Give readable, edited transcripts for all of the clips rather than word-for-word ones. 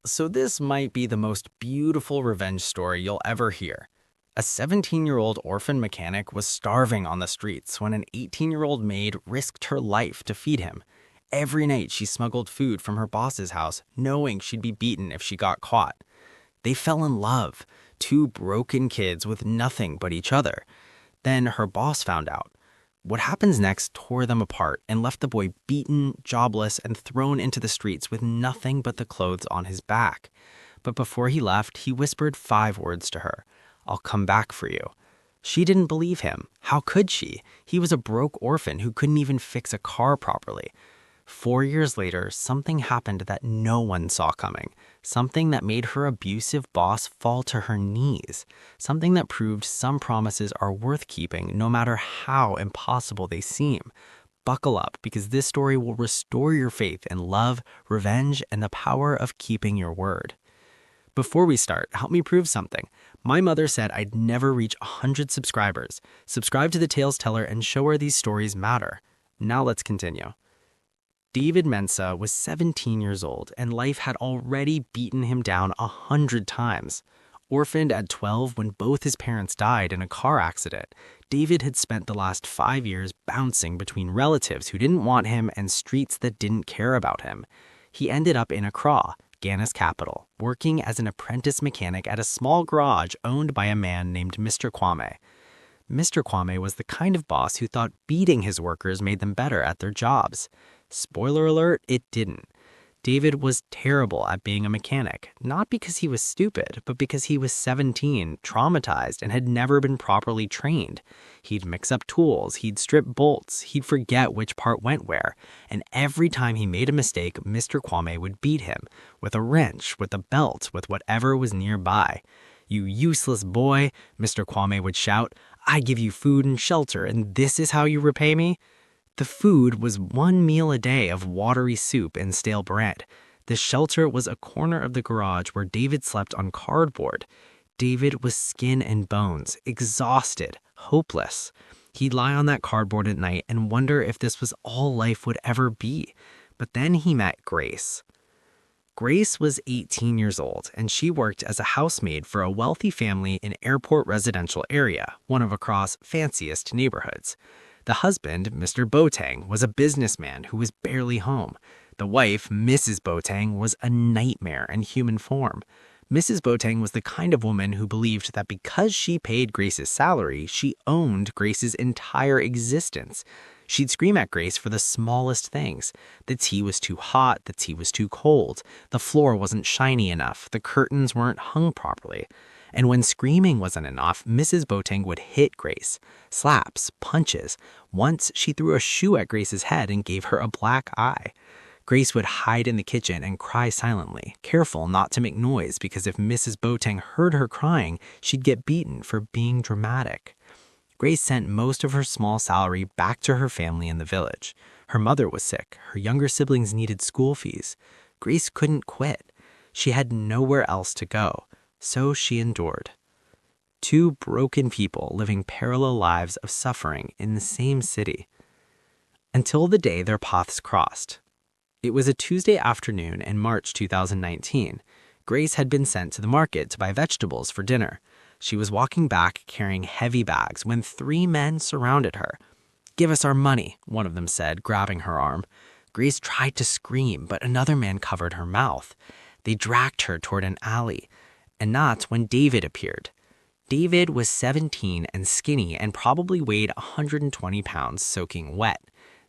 So this might be the most beautiful revenge story you'll ever hear. A 17-year-old orphan mechanic was starving on the streets when an 18-year-old maid risked her life to feed him. Every night she smuggled food from her boss's house, knowing she'd be beaten if she got caught. They fell in love, two broken kids with nothing but each other. Then her boss found out. What happens next tore them apart and left the boy beaten, jobless, and thrown into the streets with nothing but the clothes on his back. But before he left, he whispered 5 words to her. "I'll come back for you." She didn't believe him. How could she? He was a broke orphan who couldn't even fix a car properly. 4 years later, something happened that no one saw coming. Something that made her abusive boss fall to her knees. Something that proved some promises are worth keeping no matter how impossible they seem. Buckle up, because this story will restore your faith in love, revenge, and the power of keeping your word. Before we start, help me prove something. My mother said I'd never reach 100 subscribers. Subscribe to The Tales Teller and show her these stories matter. Now let's continue. David Mensa was 17 years old, and life had already beaten him down 100 times. Orphaned at 12 when both his parents died in a car accident, David had spent the last 5 years bouncing between relatives who didn't want him and streets that didn't care about him. He ended up in Accra, Ghana's capital, working as an apprentice mechanic at a small garage owned by a man named Mr. Kwame. Mr. Kwame was the kind of boss who thought beating his workers made them better at their jobs. Spoiler alert, it didn't. David was terrible at being a mechanic, not because he was stupid, but because he was 17, traumatized, and had never been properly trained. He'd mix up tools, he'd strip bolts, he'd forget which part went where, and every time he made a mistake, Mr. Kwame would beat him, with a wrench, with a belt, with whatever was nearby. "You useless boy," Mr. Kwame would shout. "I give you food and shelter, and this is how you repay me?" The food was one meal a day of watery soup and stale bread. The shelter was a corner of the garage where David slept on cardboard. David was skin and bones, exhausted, hopeless. He'd lie on that cardboard at night and wonder if this was all life would ever be. But then he met Grace. Grace was 18 years old, and she worked as a housemaid for a wealthy family in Airport residential area, one of Accra's fanciest neighborhoods. The husband, Mr. Boateng, was a businessman who was barely home. The wife, Mrs. Boateng, was a nightmare in human form. Mrs. Boateng was the kind of woman who believed that because she paid Grace's salary, she owned Grace's entire existence. She'd scream at Grace for the smallest things. The tea was too hot, the tea was too cold, the floor wasn't shiny enough, the curtains weren't hung properly. And when screaming wasn't enough, Mrs. Boateng would hit Grace. Slaps, punches. Once she threw a shoe at Grace's head and gave her a black eye. Grace would hide in the kitchen and cry silently, careful not to make noise because if Mrs. Boateng heard her crying, she'd get beaten for being dramatic. Grace sent most of her small salary back to her family in the village. Her mother was sick. Her younger siblings needed school fees. Grace couldn't quit. She had nowhere else to go. So she endured. Two broken people living parallel lives of suffering in the same city. Until the day their paths crossed. It was a Tuesday afternoon in March 2019. Grace had been sent to the market to buy vegetables for dinner. She was walking back carrying heavy bags when 3 men surrounded her. "Give us our money," one of them said, grabbing her arm. Grace tried to scream, but another man covered her mouth. They dragged her toward an alley. And that's when David appeared. David was 17 and skinny and probably weighed 120 pounds soaking wet.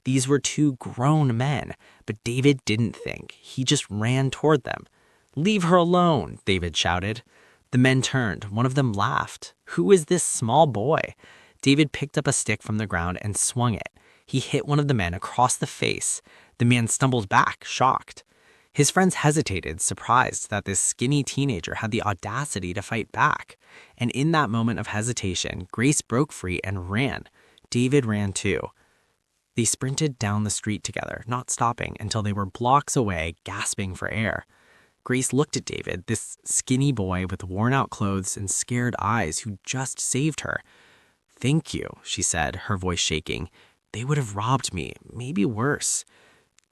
These were 2 grown men, but David didn't think. He just ran toward them. "Leave her alone," David shouted. The men turned. One of them laughed. "Who is this small boy?" David picked up a stick from the ground and swung it. He hit one of the men across the face. The man stumbled back, shocked. His friends hesitated, surprised that this skinny teenager had the audacity to fight back. And in that moment of hesitation, Grace broke free and ran. David ran too. They sprinted down the street together, not stopping until they were blocks away, gasping for air. Grace looked at David, this skinny boy with worn-out clothes and scared eyes who just saved her. "Thank you," she said, her voice shaking. "They would have robbed me, maybe worse."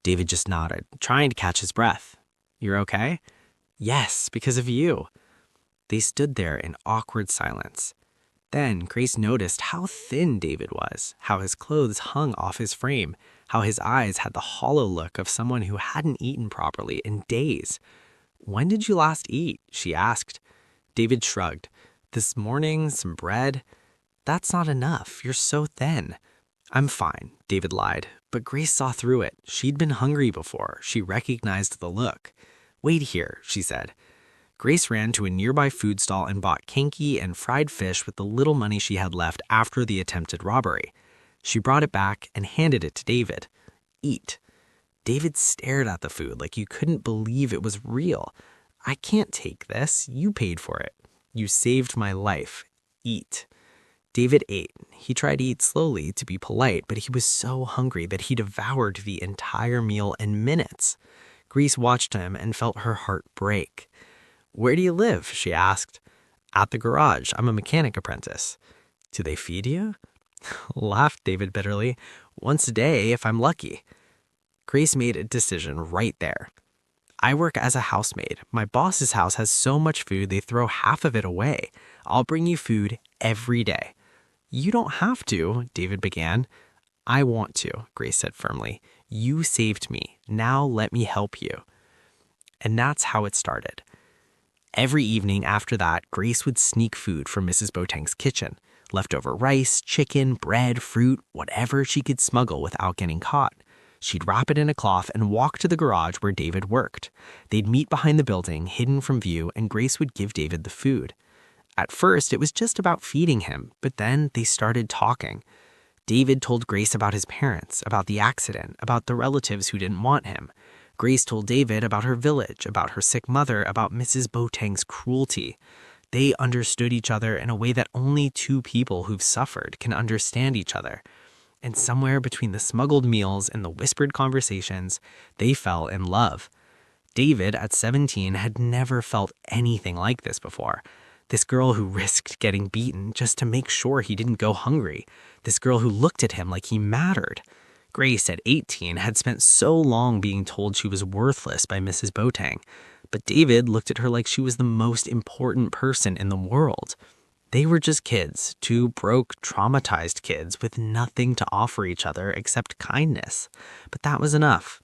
David just nodded, trying to catch his breath. "You're okay?" Yes, because of you. They stood there in awkward silence. Then Grace noticed how thin David was, how his clothes hung off his frame, how his eyes had the hollow look of someone who hadn't eaten properly in days. "When did you last eat?" she asked. David shrugged. "This morning, some bread." "That's not enough. You're so thin." "I'm fine," David lied. But Grace saw through it. She'd been hungry before. She recognized the look. "Wait here," she said. Grace ran to a nearby food stall and bought kinky and fried fish with the little money she had left after the attempted robbery. She brought it back and handed it to David. "Eat." David stared at the food like you couldn't believe it was real. "I can't take this. You paid for it. You saved my life. Eat." David ate. He tried to eat slowly to be polite, but he was so hungry that he devoured the entire meal in minutes. Grace watched him and felt her heart break. "Where do you live?" she asked. "At the garage. I'm a mechanic apprentice." "Do they feed you?" laughed David bitterly. "Once a day if I'm lucky." Grace made a decision right there. "I work as a housemaid. My boss's house has so much food they throw half of it away. I'll bring you food every day." "You don't have to," David began. "I want to," Grace said firmly. "You saved me. Now let me help you." And that's how it started. Every evening after that, Grace would sneak food from Mrs. Boateng's kitchen. Leftover rice, chicken, bread, fruit, whatever she could smuggle without getting caught. She'd wrap it in a cloth and walk to the garage where David worked. They'd meet behind the building, hidden from view, and Grace would give David the food. At first, it was just about feeding him, but then they started talking. David told Grace about his parents, about the accident, about the relatives who didn't want him. Grace told David about her village, about her sick mother, about Mrs. Boateng's cruelty. They understood each other in a way that only two people who've suffered can understand each other. And somewhere between the smuggled meals and the whispered conversations, they fell in love. David, at 17, had never felt anything like this before. This girl who risked getting beaten just to make sure he didn't go hungry. This girl who looked at him like he mattered. Grace, at 18, had spent so long being told she was worthless by Mrs. Boateng. But David looked at her like she was the most important person in the world. They were just kids, two broke, traumatized kids with nothing to offer each other except kindness. But that was enough.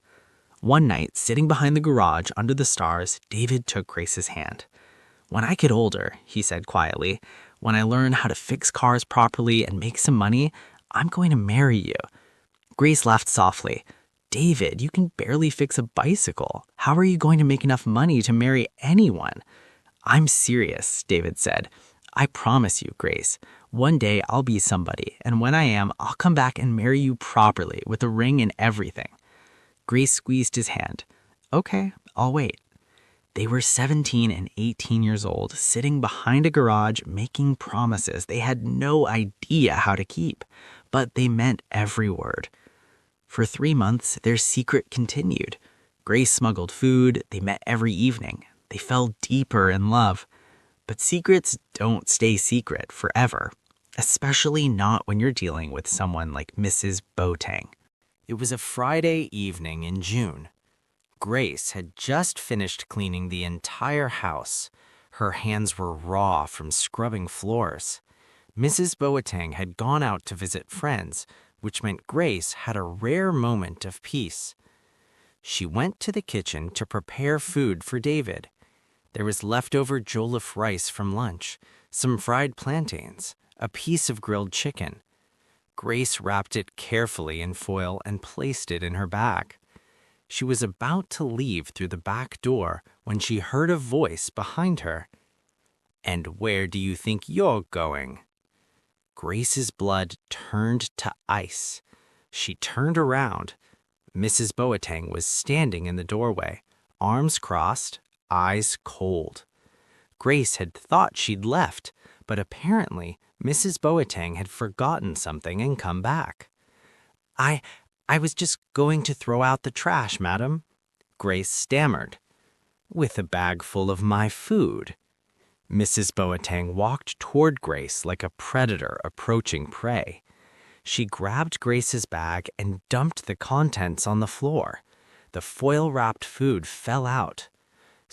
One night, sitting behind the garage under the stars, David took Grace's hand. "When I get older," he said quietly, "when I learn how to fix cars properly and make some money, I'm going to marry you." Grace laughed softly. "David, you can barely fix a bicycle. How are you going to make enough money to marry anyone?" "I'm serious," David said. "I promise you, Grace, one day I'll be somebody, and when I am, I'll come back and marry you properly with a ring and everything." Grace squeezed his hand. "Okay, I'll wait." They were 17 and 18 years old, sitting behind a garage making promises they had no idea how to keep, but they meant every word. For 3 months, their secret continued. Grace smuggled food, they met every evening. They fell deeper in love. But secrets don't stay secret forever, especially not when you're dealing with someone like Mrs. Boateng. It was a Friday evening in June. Grace had just finished cleaning the entire house. Her hands were raw from scrubbing floors. Mrs. Boateng had gone out to visit friends, which meant Grace had a rare moment of peace. She went to the kitchen to prepare food for David. There was leftover jollof rice from lunch, some fried plantains, a piece of grilled chicken. Grace wrapped it carefully in foil and placed it in her bag. She was about to leave through the back door when she heard a voice behind her. "And where do you think you're going?" Grace's blood turned to ice. She turned around. Mrs. Boateng was standing in the doorway, arms crossed, eyes cold. Grace had thought she'd left, but apparently Mrs. Boateng had forgotten something and come back. I was just going to throw out the trash, madam," Grace stammered. "With a bag full of my food." Mrs. Boateng walked toward Grace like a predator approaching prey. She grabbed Grace's bag and dumped the contents on the floor. The foil-wrapped food fell out.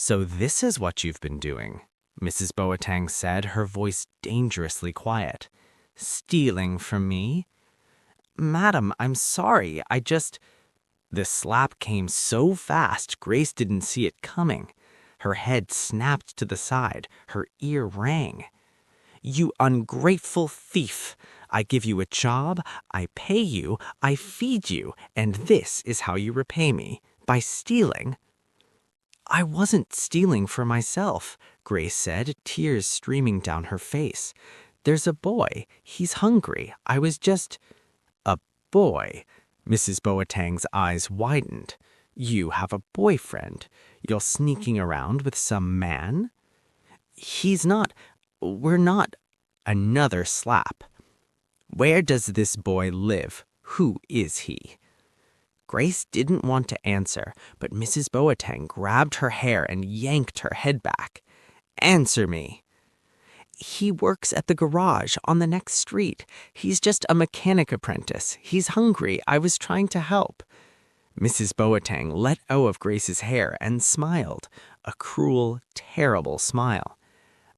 "So this is what you've been doing," Mrs. Boateng said, her voice dangerously quiet. "Stealing from me?" "Madam, I'm sorry. The slap came so fast, Grace didn't see it coming. Her head snapped to the side. Her ear rang. "You ungrateful thief! I give you a job, I pay you, I feed you, and this is how you repay me, by stealing." "I wasn't stealing for myself," Grace said, tears streaming down her face. "There's a boy. He's hungry. I was just—" "A boy?" Mrs. Boateng's eyes widened. "You have a boyfriend? You're sneaking around with some man?" "He's not. We're not." Another slap. "Where does this boy live? Who is he?" Grace didn't want to answer, but Mrs. Boateng grabbed her hair and yanked her head back. "Answer me." "He works at the garage on the next street. He's just a mechanic apprentice. He's hungry. I was trying to help." Mrs. Boateng let go of Grace's hair and smiled, a cruel, terrible smile.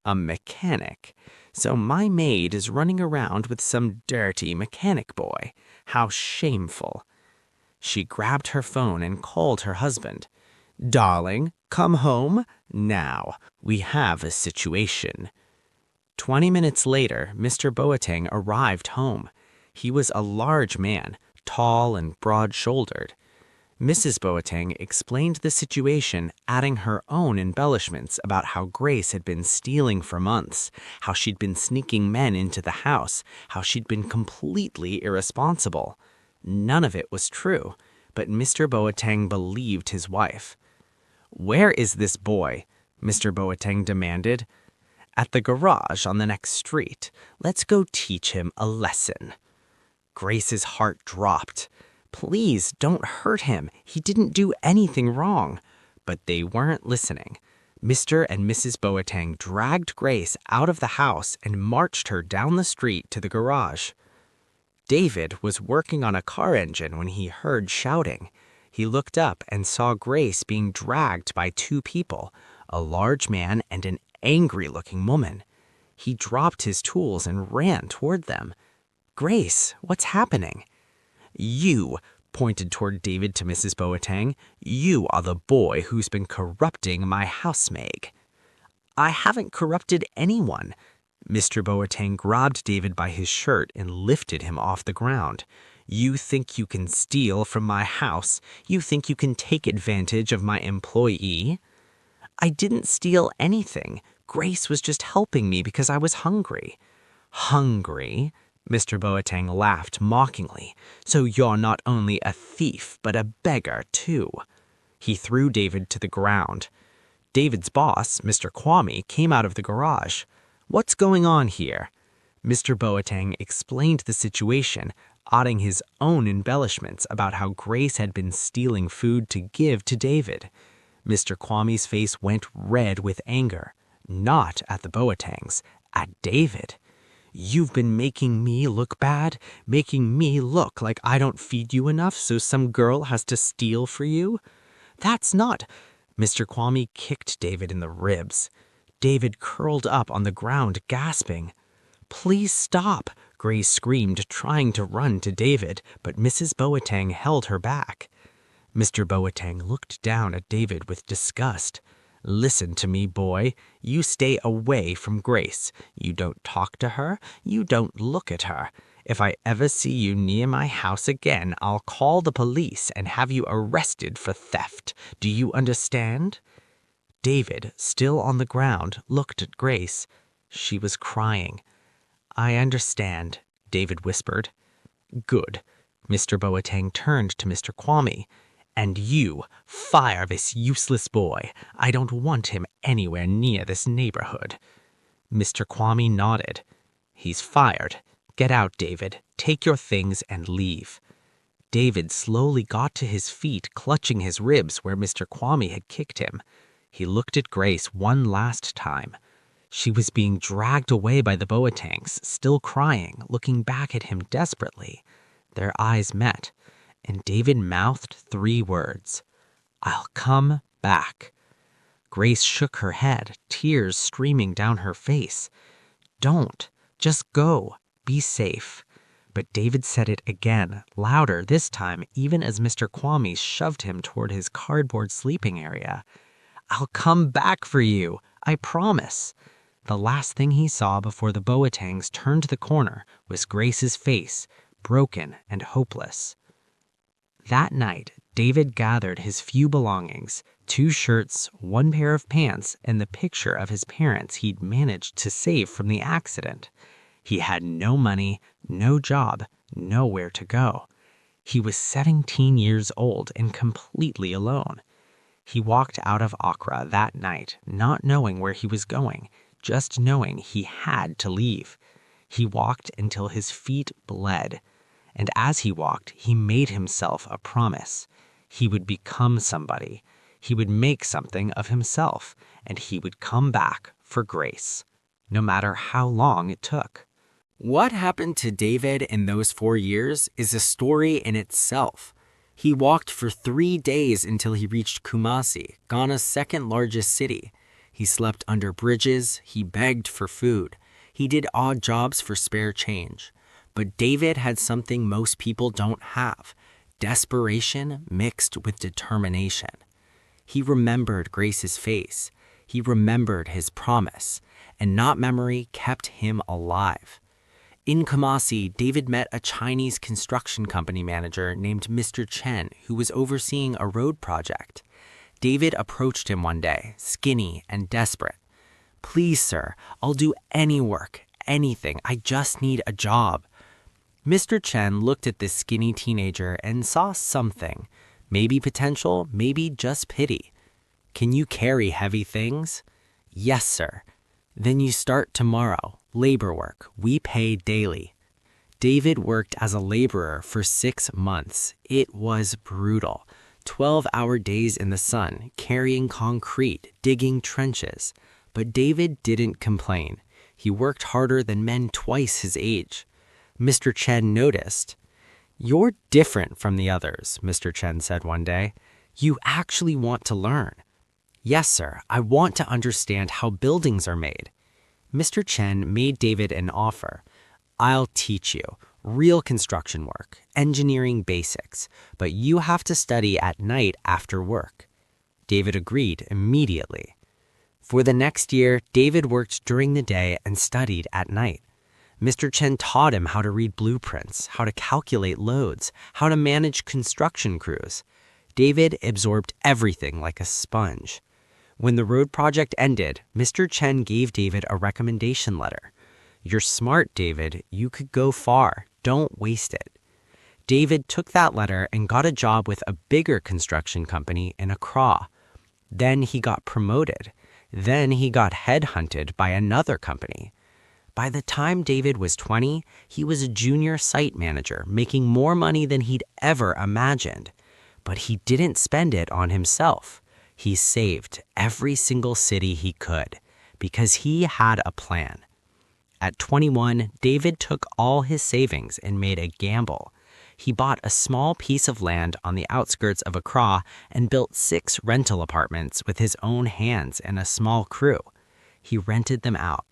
"A mechanic? So my maid is running around with some dirty mechanic boy. How shameful." She grabbed her phone and called her husband. "Darling, come home now. We have a situation." 20 minutes later, Mr. Boateng arrived home. He was a large man, tall and broad-shouldered. Mrs. Boateng explained the situation, adding her own embellishments about how Grace had been stealing for months, how she'd been sneaking men into the house, how she'd been completely irresponsible. None of it was true, but Mr. Boateng believed his wife. "Where is this boy?" Mr. Boateng demanded. "At the garage on the next street. Let's go teach him a lesson." Grace's heart dropped. "Please don't hurt him. He didn't do anything wrong." But they weren't listening. Mr. and Mrs. Boateng dragged Grace out of the house and marched her down the street to the garage. David was working on a car engine when he heard shouting. He looked up and saw Grace being dragged by two people, a large man and an angry-looking woman. He dropped his tools and ran toward them. "Grace, what's happening?" "You," pointed toward David to Mrs. Boateng, "you are the boy who's been corrupting my housemaid." "I haven't corrupted anyone." Mr. Boateng grabbed David by his shirt and lifted him off the ground. "You think you can steal from my house? You think you can take advantage of my employee?" "I didn't steal anything. Grace was just helping me because I was hungry." "Hungry?" Mr. Boateng laughed mockingly. "So you're not only a thief, but a beggar, too." He threw David to the ground. David's boss, Mr. Kwame, came out of the garage. "What's going on here?" Mr. Boateng explained the situation, adding his own embellishments about how Grace had been stealing food to give to David. Mr. Kwame's face went red with anger, not at the Boatengs, at David. "You've been making me look bad, making me look like I don't feed you enough so some girl has to steal for you? That's not—" Mr. Kwame kicked David in the ribs. David curled up on the ground, gasping. "Please stop," Grace screamed, trying to run to David, but Mrs. Boateng held her back. Mr. Boateng looked down at David with disgust. "Listen to me, boy. You stay away from Grace. You don't talk to her. You don't look at her. If I ever see you near my house again, I'll call the police and have you arrested for theft. Do you understand?" David, still on the ground, looked at Grace. She was crying. "I understand," David whispered. "Good." Mr. Boateng turned to Mr. Kwame. "And you, fire this useless boy. I don't want him anywhere near this neighborhood." Mr. Kwame nodded. "He's fired. Get out, David. Take your things and leave." David slowly got to his feet, clutching his ribs where Mr. Kwame had kicked him. He looked at Grace one last time. She was being dragged away by the Boatengs, still crying, looking back at him desperately. Their eyes met, and David mouthed 3 words. "I'll come back." Grace shook her head, tears streaming down her face. "Don't. Just go. Be safe." But David said it again, louder this time, even as Mr. Kwame shoved him toward his cardboard sleeping area. "I'll come back for you. I promise." The last thing he saw before the Boatangs turned the corner was Grace's face, broken and hopeless. That night, David gathered his few belongings, 2 shirts, 1 pair of pants, and the picture of his parents he'd managed to save from the accident. He had no money, no job, nowhere to go. He was 17 years old and completely alone. He walked out of Accra that night, not knowing where he was going, just knowing he had to leave. He walked until his feet bled. And as he walked, he made himself a promise. He would become somebody. He would make something of himself, and he would come back for Grace, no matter how long it took. What happened to David in those 4 years is a story in itself. He walked for 3 days until he reached Kumasi, Ghana's second largest city. He slept under bridges, he begged for food, he did odd jobs for spare change. But David had something most people don't have: desperation mixed with determination. He remembered Grace's face, he remembered his promise, and not memory kept him alive. In Kumasi, David met a Chinese construction company manager named Mr. Chen who was overseeing a road project. David approached him one day, skinny and desperate. "Please, sir, I'll do any work, anything. I just need a job." Mr. Chen looked at this skinny teenager and saw something. Maybe potential, maybe just pity. "Can you carry heavy things?" "Yes, sir." "Then you start tomorrow. Labor work. We pay daily." David worked as a laborer for 6 months. It was brutal. 12-hour days in the sun, carrying concrete, digging trenches. But David didn't complain. He worked harder than men twice his age. Mr. Chen noticed. "You're different from the others," Mr. Chen said one day. "You actually want to learn." "Yes, sir. I want to understand how buildings are made." Mr. Chen made David an offer. "I'll teach you. Real construction work, engineering basics, but you have to study at night after work." David agreed immediately. For the next year, David worked during the day and studied at night. Mr. Chen taught him how to read blueprints, how to calculate loads, how to manage construction crews. David absorbed everything like a sponge. When the road project ended, Mr. Chen gave David a recommendation letter. "You're smart, David. You could go far. Don't waste it." David took that letter and got a job with a bigger construction company in Accra. Then he got promoted. Then he got headhunted by another company. By the time David was 20, he was a junior site manager, making more money than he'd ever imagined. But he didn't spend it on himself. He saved every single city he could, because he had a plan. At 21, David took all his savings and made a gamble. He bought a small piece of land on the outskirts of Accra and built 6 rental apartments with his own hands and a small crew. He rented them out.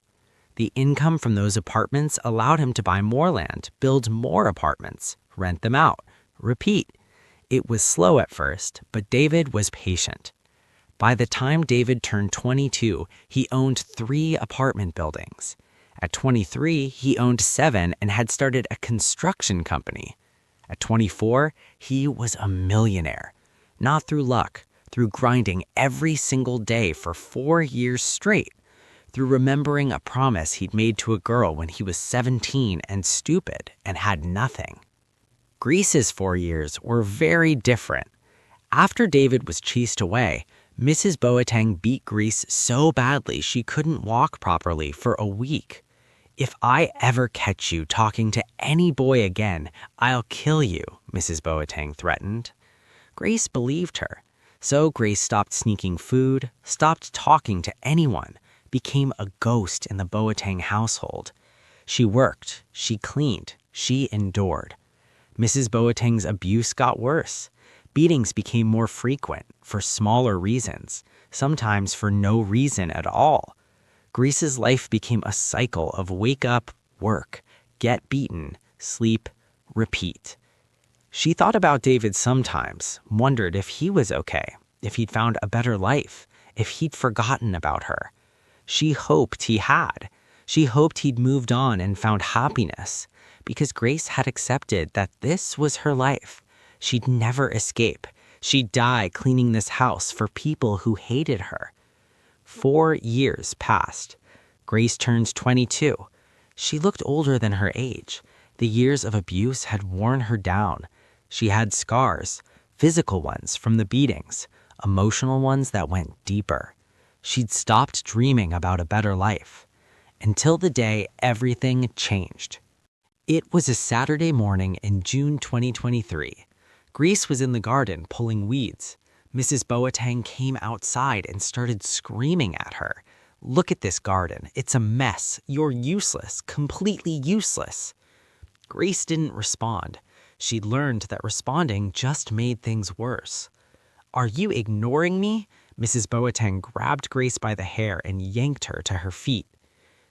The income from those apartments allowed him to buy more land, build more apartments, rent them out, repeat. It was slow at first, but David was patient. By the time David turned 22, he owned 3 apartment buildings. At 23, he owned 7 and had started a construction company. At 24, he was a millionaire. Not through luck, through grinding every single day for 4 years straight, through remembering a promise he'd made to a girl when he was 17 and stupid and had nothing. Greece's 4 years were very different. After David was chased away, Mrs. Boateng beat Greece so badly she couldn't walk properly for a week. "If I ever catch you talking to any boy again, I'll kill you," Mrs. Boateng threatened. Grace believed her. So Grace stopped sneaking food, stopped talking to anyone, became a ghost in the Boateng household. She worked, she cleaned, she endured. Mrs. Boateng's abuse got worse. Beatings became more frequent for smaller reasons. sometimes for no reason at all. Grace's life became a cycle of wake up, work, get beaten, sleep, repeat. She thought about David sometimes, wondered if he was okay, if he'd found a better life, if he'd forgotten about her. She hoped he had. She hoped he'd moved on and found happiness, because Grace had accepted that this was her life. She'd never escape. She'd die cleaning this house for people who hated her. 4 years passed. Grace turned 22. She looked older than her age. The years of abuse had worn her down. She had scars, physical ones from the beatings, emotional ones that went deeper. She'd stopped dreaming about a better life. Until the day everything changed. It was a Saturday morning in June 2023. Grace was in the garden pulling weeds. Mrs. Boateng came outside and started screaming at her. "Look at this garden. It's a mess. You're useless, completely useless." Grace didn't respond. She'd learned that responding just made things worse. "Are you ignoring me?" Mrs. Boateng grabbed Grace by the hair and yanked her to her feet.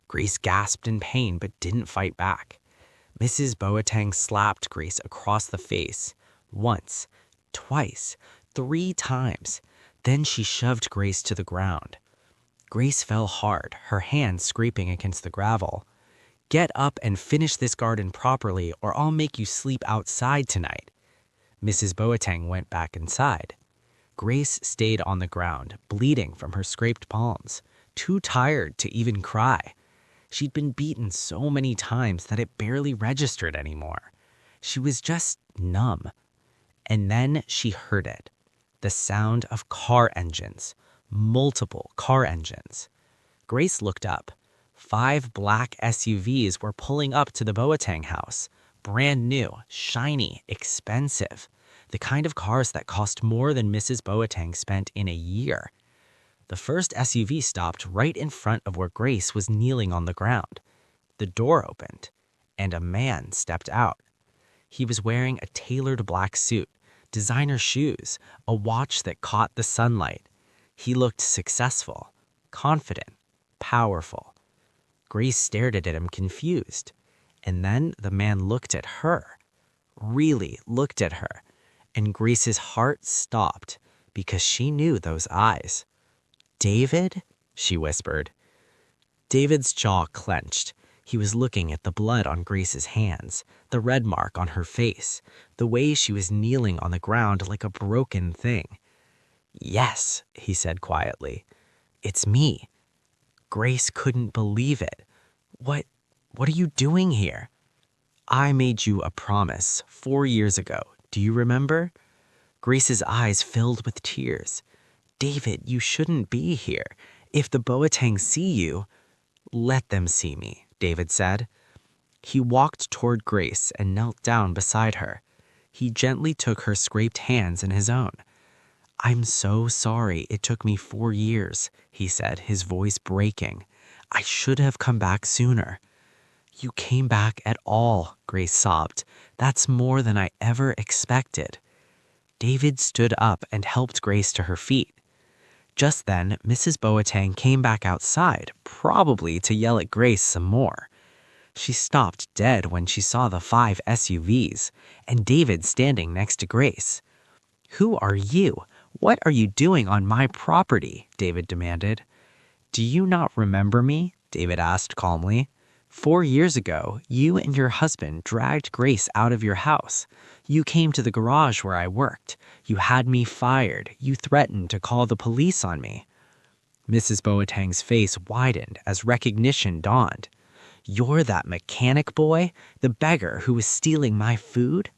Grace gasped in pain but didn't fight back. Mrs. Boateng slapped Grace across the face. Once, twice, 3 times. Then she shoved Grace to the ground. Grace fell hard, her hands scraping against the gravel. "Get up and finish this garden properly, or I'll make you sleep outside tonight." Mrs. Boateng went back inside. Grace stayed on the ground, bleeding from her scraped palms, too tired to even cry. She'd been beaten so many times that it barely registered anymore. She was just numb. And then she heard it. The sound of car engines, multiple car engines. Grace looked up. 5 black SUVs were pulling up to the Boateng house. Brand new, shiny, expensive. The kind of cars that cost more than Mrs. Boateng spent in a year. The first SUV stopped right in front of where Grace was kneeling on the ground. The door opened, and a man stepped out. He was wearing a tailored black suit, designer shoes, a watch that caught the sunlight. He looked successful, confident, powerful. Grace stared at him confused. And then the man looked at her, really looked at her, and Grace's heart stopped because she knew those eyes. "David?" she whispered. David's jaw clenched. He was looking at the blood on Grace's hands, the red mark on her face, the way she was kneeling on the ground like a broken thing. "Yes," he said quietly. "It's me." Grace couldn't believe it. What are you doing here?" "I made you a promise 4 years ago. Do you remember?" Grace's eyes filled with tears. "David, you shouldn't be here. If the Boatengs see you—" "Let them see me," David said. He walked toward Grace and knelt down beside her. He gently took her scraped hands in his own. "I'm so sorry it took me 4 years," he said, his voice breaking. "I should have come back sooner." "You came back at all," Grace sobbed. "That's more than I ever expected." David stood up and helped Grace to her feet. Just then, Mrs. Boateng came back outside, probably to yell at Grace some more. She stopped dead when she saw the 5 SUVs and David standing next to Grace. "Who are you? What are you doing on my property?" David demanded. "Do you not remember me?" David asked calmly. 4 years ago, you and your husband dragged Grace out of your house. You came to the garage where I worked. You had me fired. You threatened to call the police on me." Mrs. Boateng's face widened as recognition dawned. "You're that mechanic boy? The beggar who was stealing my food?"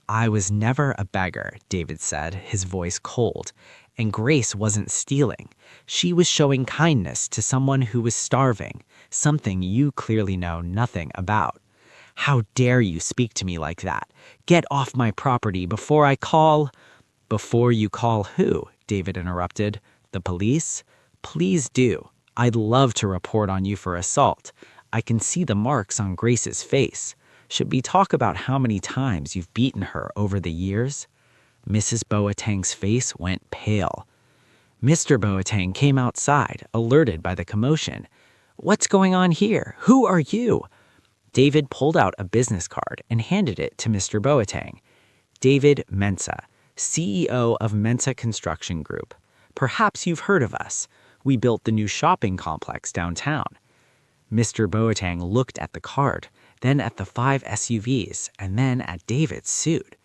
"I was never a beggar," David said, his voice cold. "And Grace wasn't stealing. She was showing kindness to someone who was starving, something you clearly know nothing about. How dare you speak to me like that? Get off my property before I call—" "Before you call who?" David interrupted. "The police? Please do. I'd love to report on you for assault. I can see the marks on Grace's face. Should we talk about how many times you've beaten her over the years?" Mrs. Boateng's face went pale. Mr. Boateng came outside, alerted by the commotion. "What's going on here? Who are you?" David pulled out a business card and handed it to Mr. Boateng. David Mensa, CEO of Mensa Construction Group. Perhaps you've heard of us. We built the new shopping complex downtown. Mr. Boateng looked at the card, then at the 5 SUVs, and then at David's suit.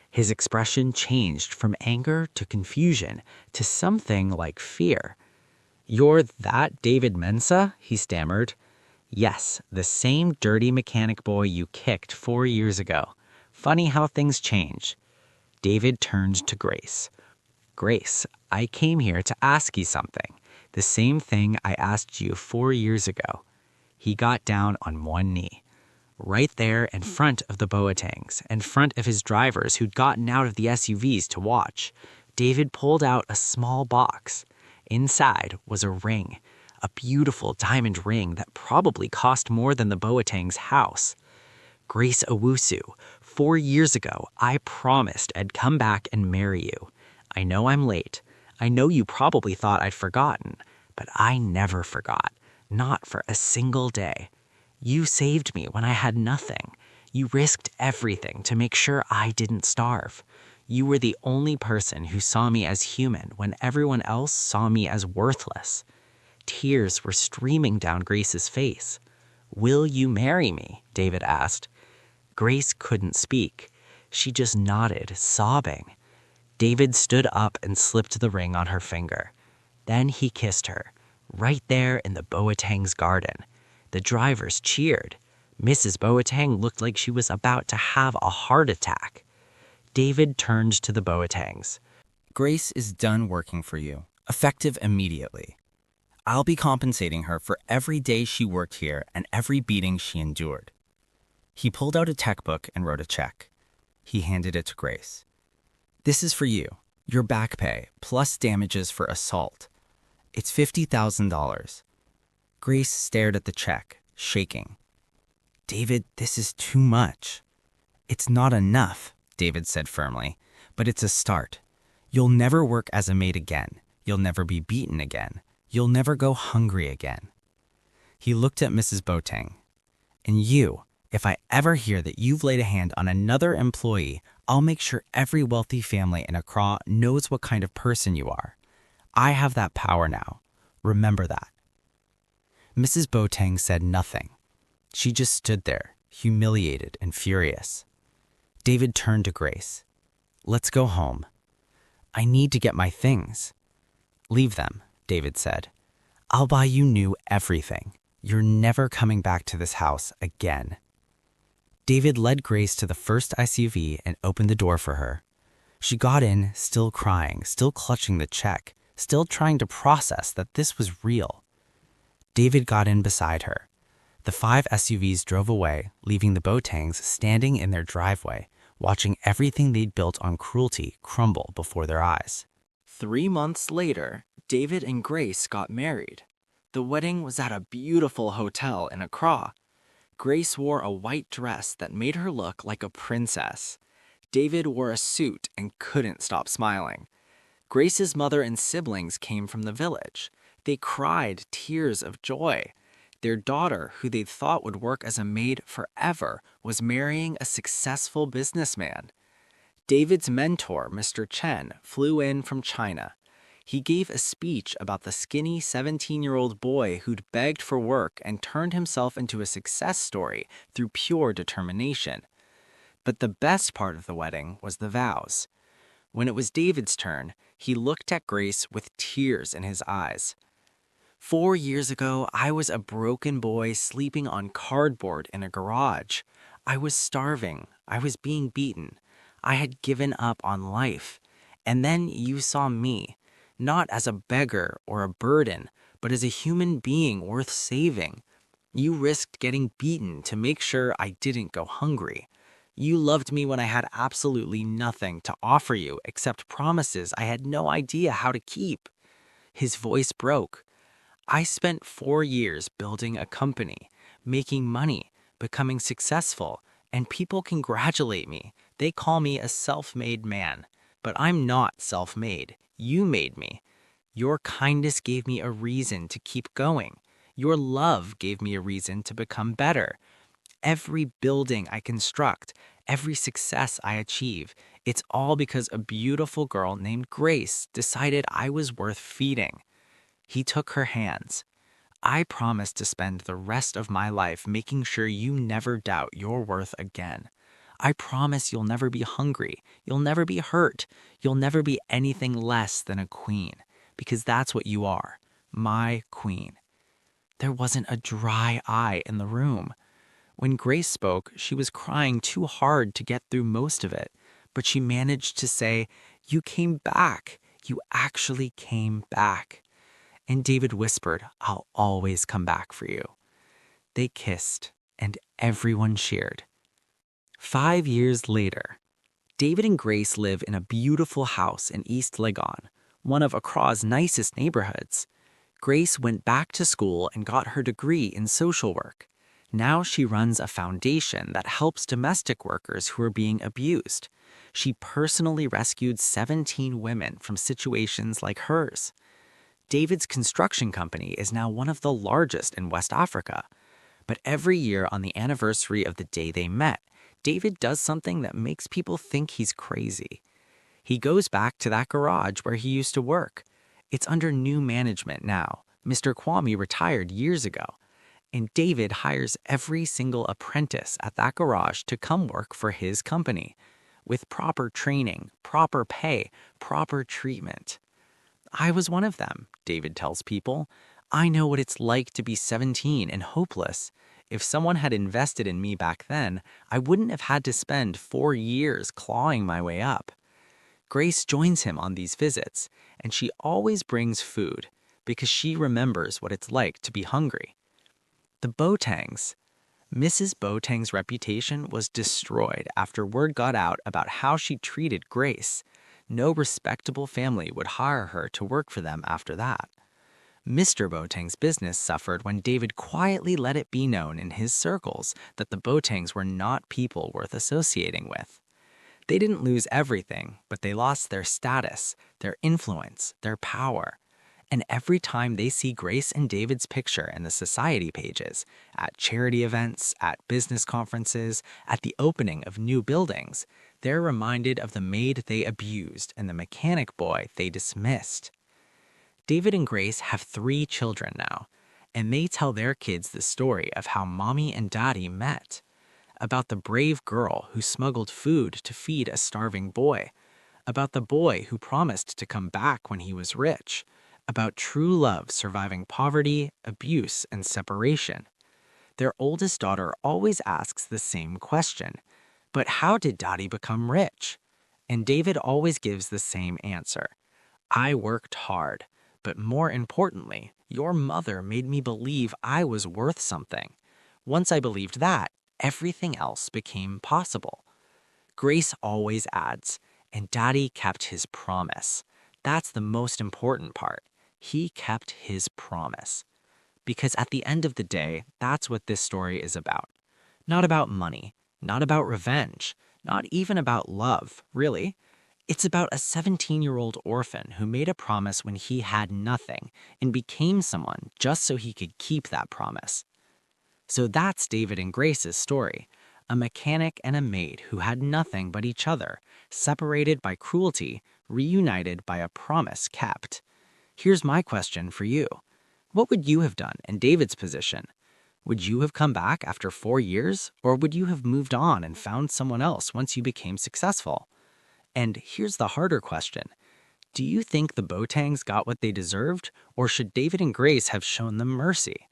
His expression changed from anger to confusion to something like fear. "You're that David Mensa?" he stammered. "Yes, the same dirty mechanic boy you kicked 4 years ago. Funny how things change." David turned to Grace. "Grace, I came here to ask you something. The same thing I asked you 4 years ago." He got down on one knee. Right there in front of the Boatengs, in front of his drivers who'd gotten out of the SUVs to watch, David pulled out a small box. Inside was a ring, a beautiful diamond ring that probably cost more than the Boateng's house. "Grace Owusu, 4 years ago, I promised I'd come back and marry you. I know I'm late. I know you probably thought I'd forgotten, but I never forgot. Not for a single day. You saved me when I had nothing. You risked everything to make sure I didn't starve. You were the only person who saw me as human when everyone else saw me as worthless." Tears were streaming down Grace's face. "Will you marry me?" David asked. Grace couldn't speak. She just nodded, sobbing. David stood up and slipped the ring on her finger. Then he kissed her, right there in the Boateng's garden. The drivers cheered. Mrs. Boateng looked like she was about to have a heart attack. David turned to the Boatengs. Grace is done working for you, effective immediately. I'll be compensating her for every day she worked here and every beating she endured. He pulled out a checkbook and wrote a check. He handed it to Grace. "This is for you, your back pay, plus damages for assault. It's $50,000. Grace stared at the check, shaking. "David, this is too much." "It's not enough," David said firmly, "but it's a start. You'll never work as a maid again. You'll never be beaten again. You'll never go hungry again." He looked at Mrs. Boateng. "And you, if I ever hear that you've laid a hand on another employee, I'll make sure every wealthy family in Accra knows what kind of person you are. I have that power now. Remember that." Mrs. Boateng said nothing. She just stood there, humiliated and furious. David turned to Grace. "Let's go home." "I need to get my things." "Leave them," David said. "I'll buy you new everything. You're never coming back to this house again." David led Grace to the first SUV and opened the door for her. She got in, still crying, still clutching the check, still trying to process that this was real. David got in beside her. The 5 SUVs drove away, leaving the Boatengs standing in their driveway, watching everything they'd built on cruelty crumble before their eyes. 3 months later, David and Grace got married. The wedding was at a beautiful hotel in Accra. Grace wore a white dress that made her look like a princess. David wore a suit and couldn't stop smiling. Grace's mother and siblings came from the village. They cried tears of joy. Their daughter, who they thought would work as a maid forever, was marrying a successful businessman. David's mentor, Mr. Chen, flew in from China. He gave a speech about the skinny 17-year-old boy who'd begged for work and turned himself into a success story through pure determination. But the best part of the wedding was the vows. When it was David's turn, he looked at Grace with tears in his eyes. 4 years ago, I was a broken boy sleeping on cardboard in a garage. I was starving. I was being beaten. I had given up on life. And then you saw me, not as a beggar or a burden, but as a human being worth saving. You risked getting beaten to make sure I didn't go hungry. You loved me when I had absolutely nothing to offer you except promises I had no idea how to keep." His voice broke. "I spent 4 years building a company, making money, becoming successful, and people congratulate me. They call me a self-made man. But I'm not self-made. You made me. Your kindness gave me a reason to keep going. Your love gave me a reason to become better. Every building I construct, every success I achieve, it's all because a beautiful girl named Grace decided I was worth feeding. He took her hands. I promise to spend the rest of my life making sure you never doubt your worth again. I promise you'll never be hungry, you'll never be hurt, you'll never be anything less than a queen, because that's what you are, my queen. There wasn't a dry eye in the room. When Grace spoke, she was crying too hard to get through most of it, but she managed to say, "You came back. You actually came back." And David whispered, "I'll always come back for you." They kissed, and everyone cheered. 5 years later, David and Grace live in a beautiful house in East Legon, one of Accra's nicest neighborhoods. Grace went back to school and got her degree in social work. Now she runs a foundation that helps domestic workers who are being abused. She personally rescued 17 women from situations like hers. David's construction company is now one of the largest in West Africa. But every year on the anniversary of the day they met, David does something that makes people think he's crazy. He goes back to that garage where he used to work. It's under new management now. Mr. Kwame retired years ago. And David hires every single apprentice at that garage to come work for his company, with proper training, proper pay, proper treatment. I was one of them, David tells people. I know what it's like to be 17 and hopeless. If someone had invested in me back then, I wouldn't have had to spend 4 years clawing my way up. Grace joins him on these visits, and she always brings food because she remembers what it's like to be hungry. The Boatengs. Mrs. Boateng's reputation was destroyed after word got out about how she treated Grace. No respectable family would hire her to work for them after that. Mr. Boateng's business suffered when David quietly let it be known in his circles that the Boatengs were not people worth associating with. They didn't lose everything, but they lost their status, their influence, their power. And every time they see Grace and David's picture in the society pages, at charity events, at business conferences, at the opening of new buildings, they're reminded of the maid they abused and the mechanic boy they dismissed. David and Grace have 3 children now, and they tell their kids the story of how Mommy and Daddy met, about the brave girl who smuggled food to feed a starving boy, about the boy who promised to come back when he was rich, about true love surviving poverty, abuse, and separation. Their oldest daughter always asks the same question, but how did Daddy become rich? And David always gives the same answer. I worked hard, but more importantly, your mother made me believe I was worth something. Once I believed that, everything else became possible. Grace always adds, and Daddy kept his promise. That's the most important part. He kept his promise. Because at the end of the day, that's what this story is about. Not about money, not about revenge, not even about love, really. It's about a 17-year-old orphan who made a promise when he had nothing and became someone just so he could keep that promise. So that's David and Grace's story. A mechanic and a maid who had nothing but each other, separated by cruelty, reunited by a promise kept. Here's my question for you. What would you have done in David's position? Would you have come back after 4 years, or would you have moved on and found someone else once you became successful? And here's the harder question. Do you think the Boatengs got what they deserved, or should David and Grace have shown them mercy?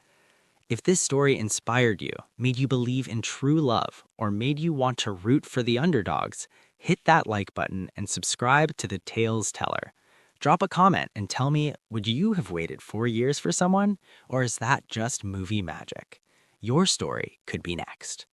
If this story inspired you, made you believe in true love, or made you want to root for the underdogs, hit that like button and subscribe to The Tales Teller. Drop a comment and tell me, would you have waited 4 years for someone, or is that just movie magic? Your story could be next.